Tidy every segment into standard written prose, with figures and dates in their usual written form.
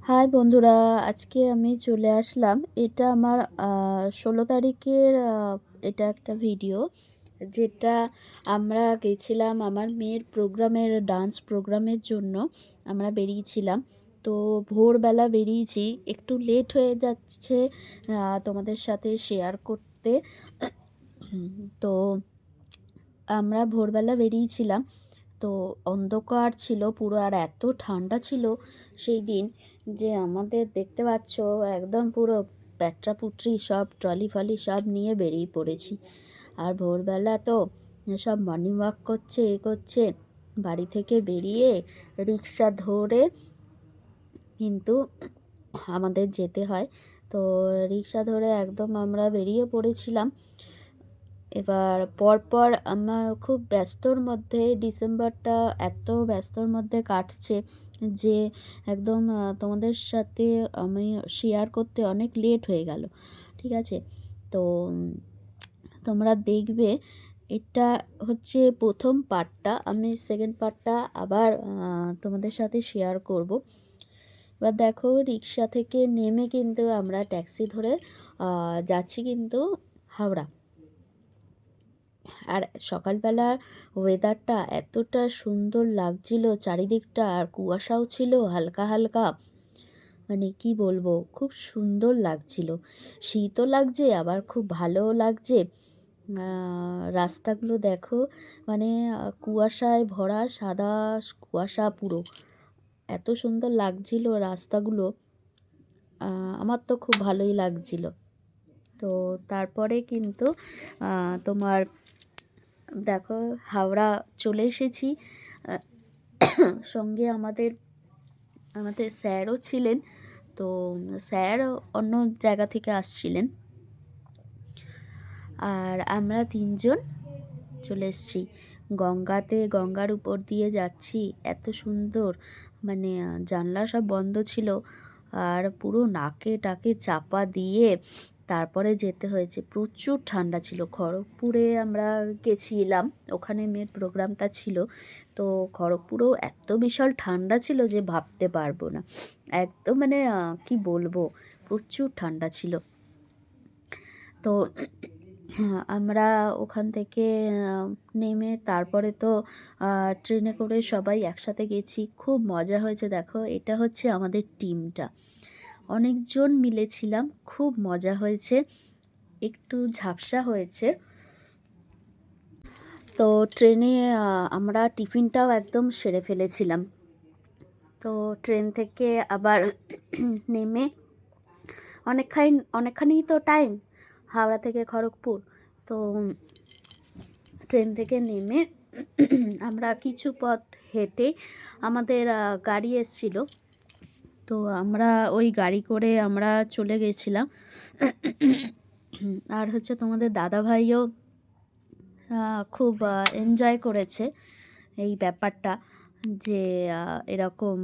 High বন্ধুরা, আজকে আমি চলে আসলাম। এটা আমার 16 তারিখের এটা একটা ভিডিও, যেটা আমরা গেছিলাম আমার মেয়ের প্রোগ্রামের, ডান্স প্রোগ্রামের জন্য আমরা বেরিয়েছিলাম। তো ভোরবেলা বেরিয়েছি, একটু লেট হয়ে যাচ্ছে তোমাদের সাথে শেয়ার করতে। তো আমরা ভোরবেলা বেরিয়েছিলাম, তো অন্ধকার ছিল পুরো, আর এত ঠান্ডা ছিল সেই দিন যে আমাদের দেখতে পাচ্ছ একদম পুরো প্যাটরা পুটরি সব ট্রলি ফলি সব নিয়ে বেরিয়ে পড়েছি। আর ভোরবেলা তো সব মর্নিং ওয়াক করছে, করছে, বাড়ি থেকে বেরিয়ে রিক্সা ধরে কিন্তু আমাদের যেতে হয়। তো রিক্সা ধরে একদম আমরা বেরিয়ে পড়েছিলাম। এবার পরপর আমার খুব ব্যস্তর মধ্যে, ডিসেম্বরটা এত ব্যস্তর মধ্যে কাটছে যে একদম তোমাদের সাথে আমি শেয়ার করতে অনেক লেট হয়ে গেল। ঠিক আছে, তো তোমরা দেখবে। এটা হচ্ছে প্রথম পার্টটা, আমি সেকেন্ড পার্টটা আবার তোমাদের সাথে শেয়ার করব। এবার দেখো, রিক্সা থেকে নেমে কিন্তু আমরা ট্যাক্সি ধরে যাচ্ছি কিন্তু হাওড়া। আর সকালবেলার ওয়েদারটা এতটা সুন্দর লাগছিল চারিদিকটা, আর কুয়াশাও ছিল হালকা হালকা, মানে কি বলবো, খুব সুন্দর লাগছিল। শীতও লাগছে আবার খুব ভালোও লাগছে। রাস্তাগুলো দেখো, মানে কুয়াশায় ভরা, সাদা কুয়াশা পুরো, এত সুন্দর লাগছিল রাস্তাগুলো। আমার তো খুব ভালোই লাগছিল। তো তারপরে কিন্তু তোমার দেখো হাওড়া চলে এসেছি। সঙ্গে আমাদের আমাদের স্যারও ছিলেন। তো স্যার অন্য জায়গা থেকে আসছিলেন, আর আমরা তিনজন চলে এসেছি গঙ্গাতে। গঙ্গার উপর দিয়ে যাচ্ছি, এত সুন্দর, মানে জানলা সব বন্ধ ছিল, আর পুরো নাকে টাকে চাপা দিয়ে তারপরে যেতে হয়েছে। প্রচুর ঠান্ডা ছিল। খড়গপুরে আমরা গেছিলাম, ওখানে মেয়ের প্রোগ্রামটা ছিল। তো খড়গপুরেও এত বিশাল ঠান্ডা ছিল যে ভাবতে পারবো না। একদম মানে কি বলবো, প্রচুর ঠান্ডা ছিল। তো আমরা ওখান থেকে নেমে তারপরে তো ট্রেনে করে সবাই একসাথে গেছি, খুব মজা হয়েছে। দেখো, এটা হচ্ছে আমাদের টিমটা, অনেকজন মিলেছিলাম, খুব মজা হয়েছে, একটু ঝাপসা হয়েছে। তো ট্রেনে আমরা টিফিনটাও একদম সেরে ফেলেছিলাম। তো ট্রেন থেকে আবার নেমে অনেকখানি তো টাইম, হাওড়া থেকে খড়গপুর। তো ট্রেন থেকে নেমে আমরা কিছু পথ হেঁটে, আমাদের গাড়ি এসছিল, তো আমরা ওই গাড়ি করে আমরা চলে গেছিলাম। আর হচ্ছে তোমাদের দাদাভাইও খুব এনজয় করেছে এই ব্যাপারটা, যে এরকম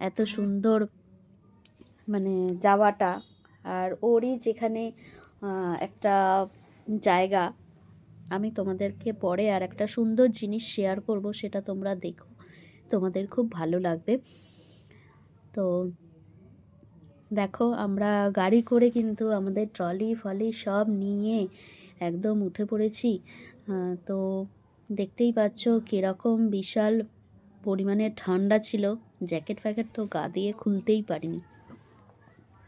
এত সুন্দর মানে যাওয়াটা। আর ওরই যেখানে একটা জায়গা, আমি তোমাদেরকে পরে আর একটা সুন্দর জিনিস শেয়ার করব, সেটা তোমরা দেখো, তোমাদের খুব ভালো লাগবে। তো দেখো, আমরা গাড়ি করে কিন্তু আমাদের ট্রলি ফলি সব নিয়ে একদম উঠে পড়েছি। তো দেখতেই পাচ্ছ কীরকম বিশাল পরিমাণে ঠান্ডা ছিল। জ্যাকেট ফ্যাকেট তো গা দিয়ে খুলতেই পারিনি,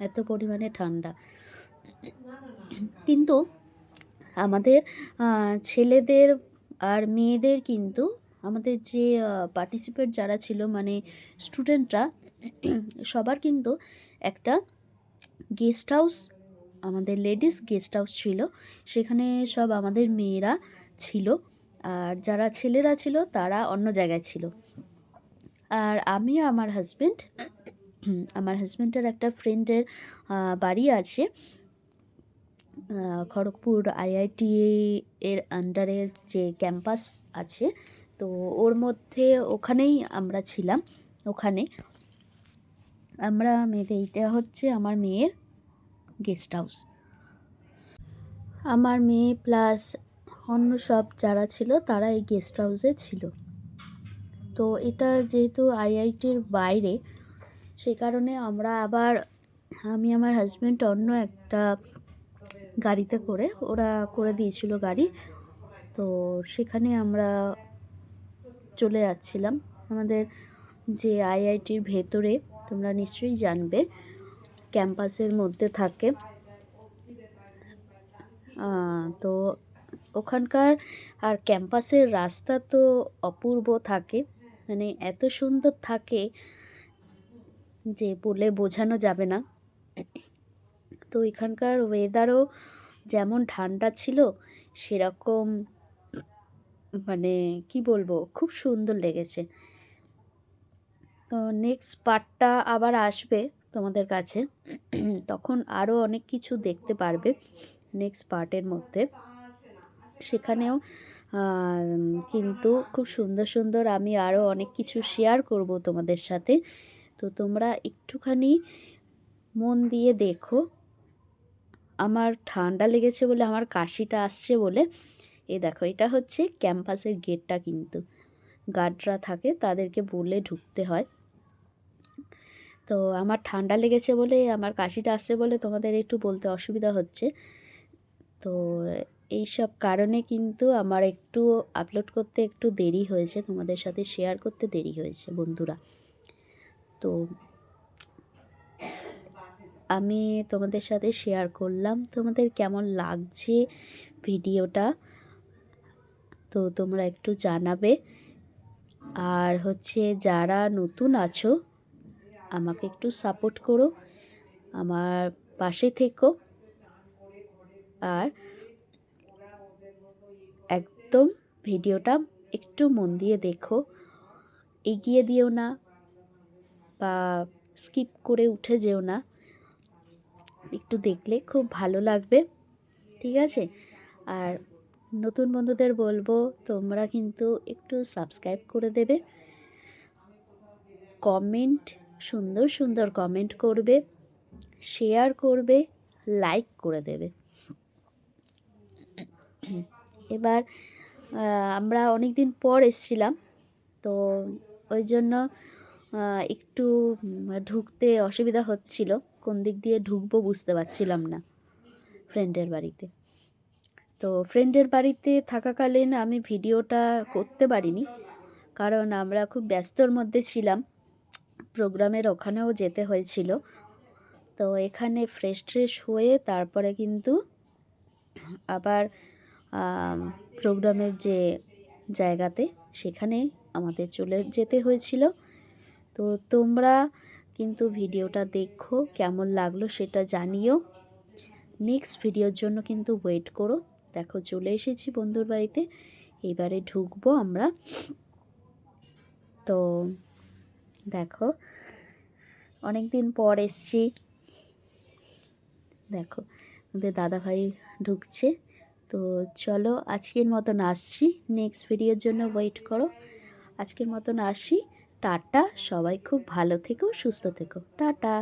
এত পরিমাণে ঠান্ডা। কিন্তু আমাদের ছেলেদের আর মেয়েদের কিন্তু, আমাদের যে পার্টিসিপেট যারা ছিল, মানে স্টুডেন্টরা, সবার কিন্তু একটা গেস্ট হাউস, আমাদের লেডিস গেস্ট হাউস ছিল, সেখানে সব আমাদের মেয়েরা ছিল, আর যারা ছেলেরা ছিল তারা অন্য জায়গায় ছিল। আর আমি আমার হাজব্যান্ডের একটা ফ্রেন্ডের বাড়ি আছে খড়গপুর আইআইটি এর আন্ডারে যে ক্যাম্পাস আছে, তো ওর মধ্যে ওখানেই আমরা ছিলাম। ওখানে আমরা এইটা হচ্ছে আমার মেয়ের গেস্ট হাউস। আমার মেয়ে প্লাস অন্য সব যারা ছিল তারা এই গেস্ট হাউসে ছিল। তো এটা যেহেতু আইআইটির বাইরে, সেই কারণে আমরা আবার আমি আমার হাজব্যান্ড অন্য একটা গাড়িতে করে, ওরা করে দিয়েছিল গাড়ি, তো সেখানে আমরা চলে যাচ্ছিলাম। আমাদের যে আইআইটির ভেতরে, তোমরা নিশ্চয়ই জানবে, ক্যাম্পাসের মধ্যে থাকে। তো ওখানকার আর ক্যাম্পাসের রাস্তা তো অপূর্ব থাকে, মানে এত সুন্দর থাকে যে বলে বোঝানো যাবে না। তো এখানকার ওয়েদারও যেমন ঠান্ডা ছিল, সেরকম মানে কি বলবো, খুব সুন্দর লেগেছে। তো নেক্সট পার্টটা আবার আসবে তোমাদের কাছে, তখন আরও অনেক কিছু দেখতে পারবে নেক্সট পার্টের মধ্যে। সেখানেও কিন্তু খুব সুন্দর সুন্দর আমি আরও অনেক কিছু শেয়ার করব তোমাদের সাথে। তো তোমরা একটুখানি মন দিয়ে দেখো। আমার ঠান্ডা লেগেছে বলে, আমার কাশিটা আসছে বলে, দেখো এটা হচ্ছে ক্যাম্পাসের গেটটা, কিন্তু গার্ডরা থাকে, তাদেরকে বলে ঢুকতে হয়। তো আমার ঠান্ডা লেগেছে বলে, আমার কাশিটা আসছে বলে তোমাদের একটু বলতে অসুবিধা হচ্ছে। তো এই সব কারণে কিন্তু আমার একটু আপলোড করতে একটু দেরি হয়েছে, তোমাদের সাথে শেয়ার করতে দেরি হয়েছে বন্ধুরা। তো আমি তোমাদের সাথে শেয়ার করলাম, তোমাদের কেমন লাগছে ভিডিওটা তো তোমরা একটু জানাবে। আর হচ্ছে যারা নতুন আছো, আমাকে একটু সাপোর্ট করো, আমার পাশে থেকো, আর একদম ভিডিওটা একটু মন দিয়ে দেখো, এগিয়ে দিও না বা স্কিপ করে উঠে যেও না, একটু দেখলে খুব ভালো লাগবে, ঠিক আছে? আর নতুন বন্ধুদের বলবো, তোমরা কিন্তু একটু সাবস্ক্রাইব করে দেবে, কমেন্ট, সুন্দর সুন্দর কমেন্ট করবে, শেয়ার করবে, লাইক করে দেবে। এবার আমরা অনেক দিন পর এসেছিলাম, তো ওই জন্য একটু ঢুকতে অসুবিধা হচ্ছিল, কোন দিক দিয়ে ঢুকবো বুঝতে পারছিলাম না ফ্রেন্ডের বাড়িতে। তো ফ্রেন্ডের বাড়িতে থাকাকালীন আমি ভিডিওটা করতে পারিনি, কারণ আমরা খুব ব্যস্তর মধ্যে ছিলাম, প্রোগ্রামের ওখানেও যেতে হয়েছিল। তো এখানে ফ্রেশ ট্রেশ হয়ে তারপরে কিন্তু আবার প্রোগ্রামের যে জায়গাতে, সেখানে আমাদের চলে যেতে হয়েছিল। তো তোমরা কিন্তু ভিডিওটা দেখো, কেমন লাগলো সেটা জানিও। নেক্সট ভিডিওর জন্য কিন্তু ওয়েট করো। দেখো চলে এসেছি বন্ধুর বাড়িতে, এবারে ঢুকবো আমরা। তো দেখো অনেক দিন পর এসছি, দেখো আমাদের দাদাভাই ঢুকছে। তো চলো আজকের মতন আসছি, নেক্সট ভিডিওর জন্য ওয়েট করো। আজকের মতন আসি, টাটা, সবাই খুব ভালো থেকো, সুস্থ থেকো, টাটা।